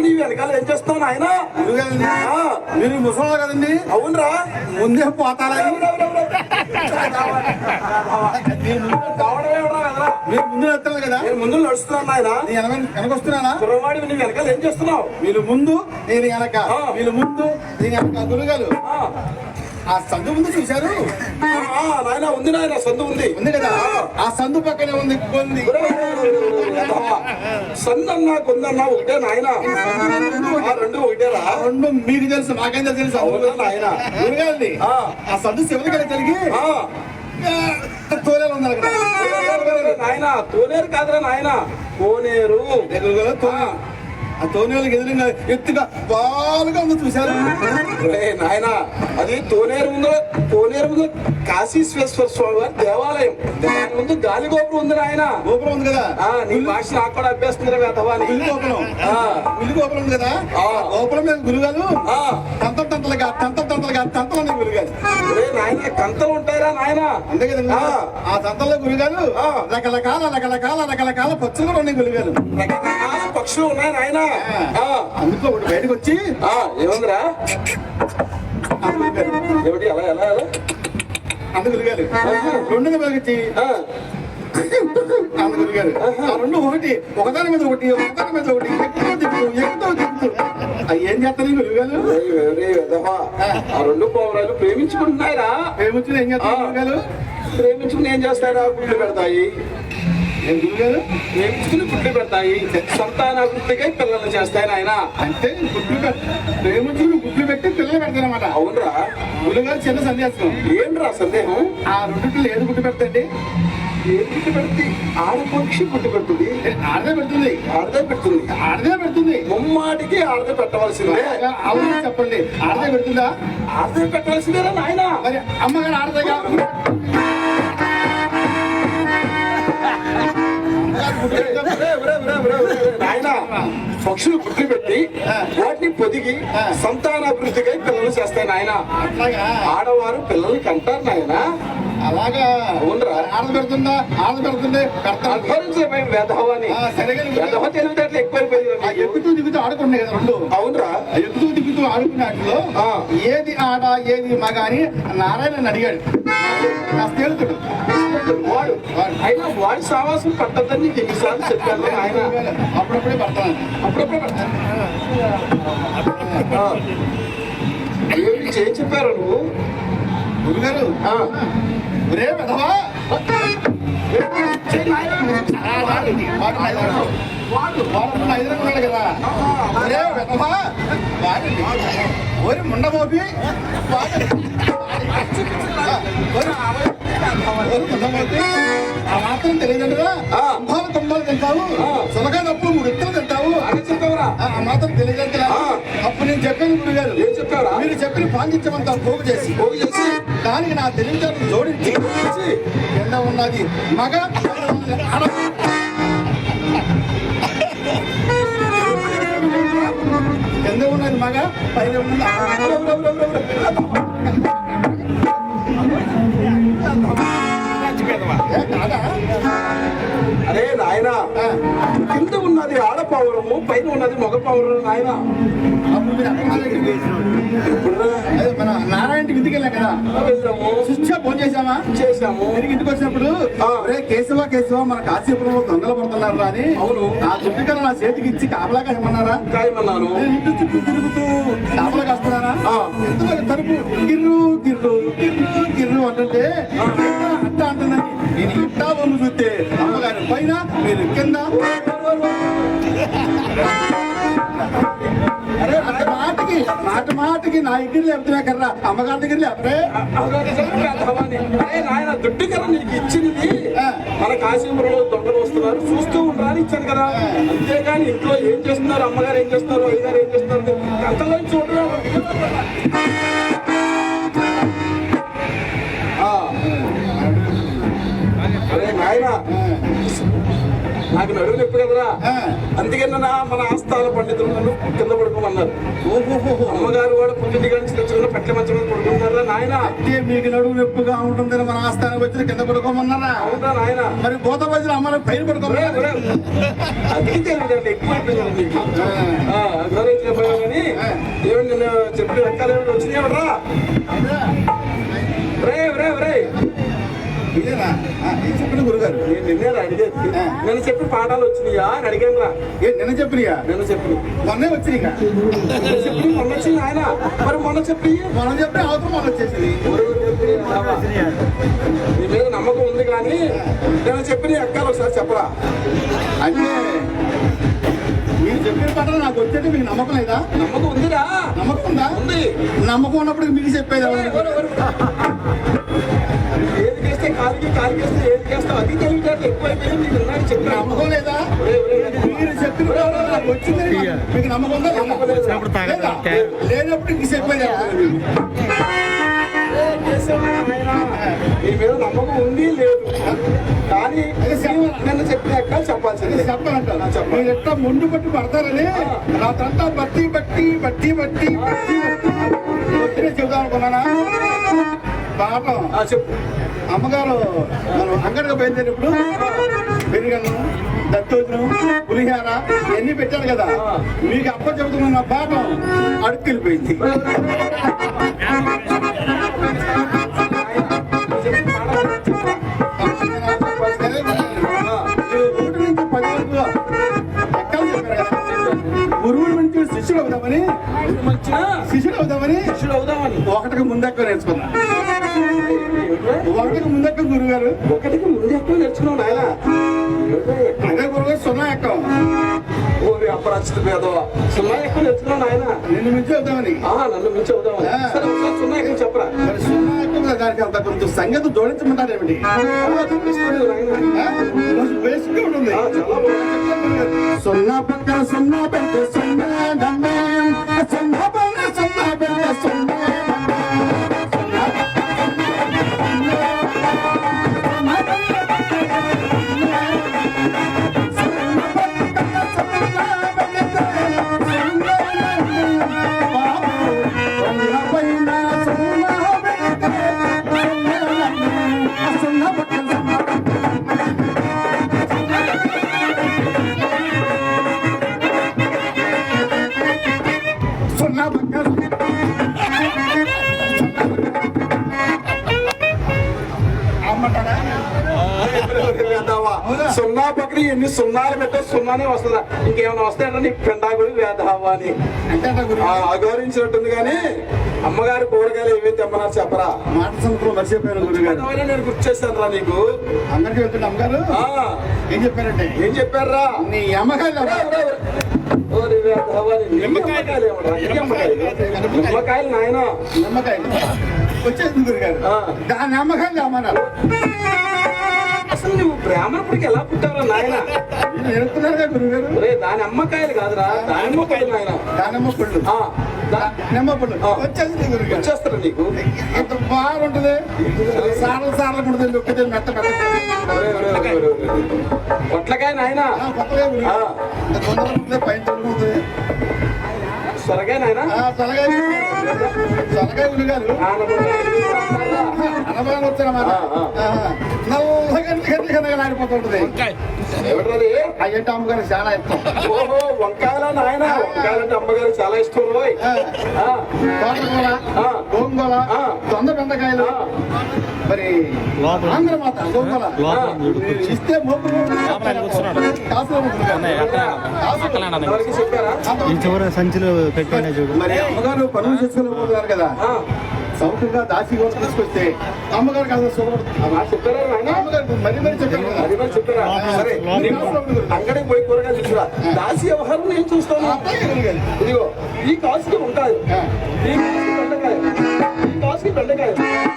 నీ వెనకాల ఏం చేస్తున్నావు ఆయన? మీరు ముసలి కదండి. అవునరా, ముందే పోతారా? మీరు ముందు నడుస్తున్నారు కదా. నేను ముందు నడుస్తున్నాను ఆయన. వెనకొస్తున్నానా? కుర్రవాడి నీ వెనకాల ఏం చేస్తున్నావు? మీరు ముందు నేను వెనక, మీరు ముందు నేను వెనక. గురుగారు ఆ సందు ముందు చూశారు నాయన? ఉంది నాయన, సందు ఉంది కదా. ఆ సందు పక్కనే ఉంది కొంది. సందు అన్నా కొందన్నా ఒకటే నాయన. రెండు ఒకటేరా? రెండు మీకు తెలుసు, నాకేం తెలుసు నాయన. గురుగారిని ఆ సందు శివుడి కదా జరిగి తోలేరు ఉంది అక్కడ. నాయన తోలేరు కాదురా నాయన, కోనేరు. ఆ తోనేరుకి ఎదురుగా ఎత్తుగా బాలుగా ఉంది చూశారు నాయన. అది తోనేరు ముందు, కోనేరు ముందు కాశీశ్వేశ్వర స్వామి వారి దేవాలయం. దాని ముందు గాలి గోపురం ఉంది నాయన. గోపురం ఉంది కదా. నీ భాష నాకు కూడా అభ్యస్తుంది వేతవాని. ఇల్లు గోపురం ఉంది కదా. గోపురం మీద గురుగారు తంతలు గురుగారు. నాయన కంతలు ఉంటాయిరా నాయన. అంతే కదా. ఆ తంతల్లో గురుగారు రకరకాల పక్షులు కూడా ఉన్నాయి గురుగారు. రకరకాల పక్షులు ఉన్నాయి నాయన. అందులో ఒకటి బయటకు వచ్చి ఏముందిరా? ఏమిటి అలా ఎలా ఎలా అందు గురుగారు రెండు వచ్చి అందు గురుగారు ఆ రెండు ఒకటి ఒకదాని మీద ఒకటి ఎక్కుతూ ఏం చేస్తారు గురుగారు? ఆ రెండు పౌరాలు ప్రేమించుకుంటున్నాయిరా. ప్రేమించుకుని ఏం చేస్తారు గురుగారు? ప్రేమించుకుని ఏం చేస్తారా? గుడ్లు పెడతాయి. గురుగారు ప్రేమించుకుని గుడ్లు పెడతాయి. సంతానాభివృద్ధికై పిల్లలు చేస్తాయి నాయన. అంటే ప్రేమించుకుని గుడ్లు పెట్టి పిల్లలు పెడతారన్నమాట. అవునరా గురుగారు. చిన్న సందేశం. ఏంట్రా సందేహం? ఆ రెండింటిలో ఏది గుడ్డు పెడతండి? ఏది గుడ్డు పెడుతుంది? ఆడపక్షి గుడ్డు పెడుతుంది. ఆడదే పెడుతుంది. ఆడదే పెడుతుంది. ముమ్మాటికి ఆడదే పెట్టవలసిందే. అవును చెప్పండి. ఆడదే పెడుతుందా? ఆడదే పెట్టవలసిందేరా నాయన. మరి అమ్మగారు ఆడదేగా. నాయన పక్షులు గుడ్లు పెట్టి వాటిని పొదిగి సంతానాభివృద్ధికై పిల్లలు చేస్తాయి నాయన. ఆడవారు పిల్లల్ని కంటారు నాయన. అలాగా అవునరా? ఆడది పెడుతుందా? ఆడది పెడుతుంది. వెధవ తెలివితేటలు ఎక్కువైపోయింది. ఎక్కుతూ దిగుతూ ఆడుకున్నాయి కదా రెండు. అవునరా? ఎక్కుతూ దిగుతూ ఆడుకున్నట్లో ఏది ఆడ ఏది మగ అని నారాయణ అడిగాడు. నా స్నేహితుడు వాడు అయినా వాడి సావాసం పట్టద్దని నీకు ఎన్నిసార్లు చెప్పాను ఆయన. అప్పుడప్పుడే పడతాను. ఏం చెప్పారు నువ్వు గురుగారు? ఒరే వెధవా, ఐదున్నాడు కదా. ఒరే వెధవా, ఓరి ముండమోపి ఆ మాత్రం తెలియదండిరా. తొంభాలు తింటావు, సులగా నప్పుడు 3 ఇత్తలు తింటావు. ఆ మాత్రం తెలియదంటే అప్పుడు నేను చెప్పాను గురుగారు. ఏం చెప్పారా? మీరు చెప్పిన పాండిత్యమంతా పోగు చేసి దానికి నా తెలివితేటలు జోడించి కింద ఉన్నది మగ, కింద ఉన్నది మగ, పైన ఉన్నది అరే నాయన, కింద ఉన్నది ఆడపౌరము, పైన ఉన్నది మగ పౌరం నాయన. మన నారాయణ ఇంటికి వెళ్ళాం కదా. ఫోన్ చేసాము. తిరిగి ఇంటికి వచ్చినప్పుడు కేశవ మన కాశీపురంలో దొంగలు పడుతున్నారు అని. అవును. ఆ చుట్టుకల నా చేతికి ఇచ్చి కాపలా కాయమన్నారా? కాయమన్నాను. ఇంటి చుట్టూ తిరుగుతూ కాపలా కాస్తున్నారా? ఎందుకు తలుపు గిర్రు గిర్రు గిర్రు గిర్రు అంటుంటే అంటా అంటుందని నేను ఇంటా బొమ్మ చూస్తే అమ్మగారి పైన మీరు కింద. మాటకి నా ఇంటికి లేపుతున్నా కర్రా, అమ్మగారి దగ్గర లేపరే. నాయన దుడ్డు కదా నీకు ఇచ్చింది. మన కాశీపురంలో దొంగలు వస్తున్నారు చూస్తూ ఉండరాని ఇచ్చాను కదా. అంతేగాని ఇంట్లో ఏం చేస్తున్నారు, అమ్మగారు ఏం చేస్తున్నారు, అయ్యగారు ఏం చేస్తున్నారు అంతలో చూడరా. అరే నాయన నాకు నడువు నొప్పి కదరా, ఆ. అందుకన్నా మన ఆస్థాన పండితులు నన్ను కింద పడుకోమన్నారు. అమ్మగారు కూడా పుట్టింటి కానీ తెచ్చుకున్న పట్ల మంచం మీద పడుకుంటారా నాయన. అంటే మీకు నడువు నొప్పిగా ఉంటుందని మన ఆస్థానం వచ్చి కింద పడుకోమన్నారా? అవునా నాయన. మరి గోత బజ్జీలు అమ్మని పైన పడుకోమన్నారా? అది తెలియదండి, ఎక్కువ అయిపోయింది నీకు. గౌరవించిన పోయావు కానీ ఏమి నిన్న చెప్పిన రకాలు ఏమైనా వచ్చినాయరా? రే రే రే ఇదేనా ఏం చెప్పిన గురుగారు? నేను నిన్నే అడిగేది. నేను చెప్పిన పాఠాలు వచ్చినాయా అని అడిగాను రా. ఏ నిన్న చెప్పినయా? నేను చెప్పి మొన్నే వచ్చినాయి చెప్పి మొన్న వచ్చింది ఆయన. మరి మొన్న చెప్పి మనం చెప్పి అవసరం మొన్న వచ్చేసింది. నీ మీద నమ్మకం ఉంది కానీ నేను చెప్పిన ఎక్కాలి ఒకసారి చెప్పరా. అంటే మీరు చెప్పిన పట్ల నాకు వచ్చేది మీకు నమ్మకం లేదా? నమ్మకం ఉందిరా. నమ్మకం ఉందా? ఉంది. నమ్మకం ఉన్నప్పుడు మీకు చెప్పేది ఏది చేస్తే కాలికి చేస్తే ఏది చేస్తావు అది తెలియదు. ఎక్కువైపోయింది నీకు ఉన్నాయని చెప్పిన నమ్మకం లేదా? మీరు చెప్పిన పట్ల నాకు వచ్చింది మీకు నమ్మకం ఉందా? లేదా? లేనప్పుడు మీకు చెప్పేది నీ మీద నమ్మకం ఉంది లేదు కానీ నన్ను చెప్పిన ఎక్కడ చెప్పాల్సింది. చెప్పాలంటారు. మీరు ఎట్లా ముందు పట్టి పడతారని రాత్రంతా బట్టి వచ్చినే చెబుదాం అనుకున్నానా పాపం. చెప్పు. అమ్మగారు మనం అంగడిగా బయలుదేరినప్పుడు పెరుగన్నం, దత్తోజనం, పులిహార ఇవన్నీ పెట్టారు కదా. మీకు అప్ప చెబుతున్న పాఠం అడుక్కెళ్ళిపోయింది. గురువుల నుంచి శిష్యుడు అవుదామని శిష్యుడు అవుదామని ఒకటికి ముందెక్క నేర్చుకున్నా. ఒకటికి ముందెక్క గురుగారు. ఒకటికి ముందు ఎక్కువ నేర్చుకున్నావు నాయన. అదే గురుగారు సున్నా ఎక్కం. ఓరి అపరాచిత పేదవా, సున్నా ఎక్కువ నేర్చుకున్నావు నాయన. నిన్ను మించి అవుదామని. నన్ను మించి అవుదామని. సరే ఒకసారి సున్నా ఎక్కువ చెప్పరా. మరి సున్నా ఎక్కం దానికి అంత కొంచెం సంగతి జోడించమంటారేమిటి? బేసిక్గా ఉంటుంది. సున్నా పక్క సున్నా పెడితే సున్నా దమ్మే, సున్నా పక్క సున్నా పెడితే సున్నా సున్నా పక్కన ఎన్ని సున్నాలు పెట్టే సున్నానే వస్తుందా? ఇంకేమైనా వస్తాయంటే నీకు పెండాగుడి వేదహావా అని అగౌరవించినట్టుంది. కానీ అమ్మగారు కూరగాయలు ఏమేమి తెమ్మన్నారు చెప్పరా. మాట సందర్భంలో మర్చిపోయాను గురుగారు. నేను గుర్తు చేస్తాను రా నీకు. అందరికీ వెళ్తున్న అమ్మగారు ఏం చెప్పారంటే ఏం చెప్పారా? నీ అమ్మకాయలు నిమ్మకాయలు నాయన. నిమ్మకాయలు వచ్చేసింది గురుగారు. దాని అమ్మకాయలు అమ్మన్నారు. అసలు నువ్వు బ్రాహ్మణుడికి ఎలా పుట్టావురా నాయన? నేర్పుతున్నారుగా గురుగారు. దాని అమ్మకాయలు కాదురా, దానిమ్మకాయలు నాయన. దానిమ్మ పళ్ళు, నిమ్మ పళ్ళు వచ్చేసింది గురుగారు. వచ్చేస్తారా నీకు? ఎంత బాగుంటుంది. సార్లు ఉంటుంది. నొక్కితే మెత్త పొట్లకాయ నాయన. కొత్తగా పైన తొలుగుతుంది. సొరకాయ నాయన. సొరకాయ గురుగారు అనబాగా వచ్చానమాట. నల్లగా ఆడిపోతుంటది. అయ్యంటే అమ్మగారు చాలా ఇష్టం. ఓహో వంకాయల నాయన. వంకాయలంటే అమ్మగారు చాలా ఇష్టం. తోటకూర, గోంగూర, దొండ బెండకాయలు, మరి ఆంధ్రమాత గోంగూర ఇస్తే సంచులు పెట్టాను చూడు. మరి అమ్మగారు పనులు చేసుకోలేకపోతున్నారు కదా. సౌకర్యంగా దాసి కూడా తీసుకొస్తే అమ్మగారికి అసలు చెప్పారా అమ్మగారికి మరీ చెప్పారు. సరే అక్కడికి పోయి కూరగాయలు తీసుకురా. దాసి వ్యవహారం నేను చూస్తాను. ఇదిగో ఈ కాసుకి ఉంటాయి, ఈ కాసుకి బెండకాయ, ఈ కాసుకి బెండకాయ.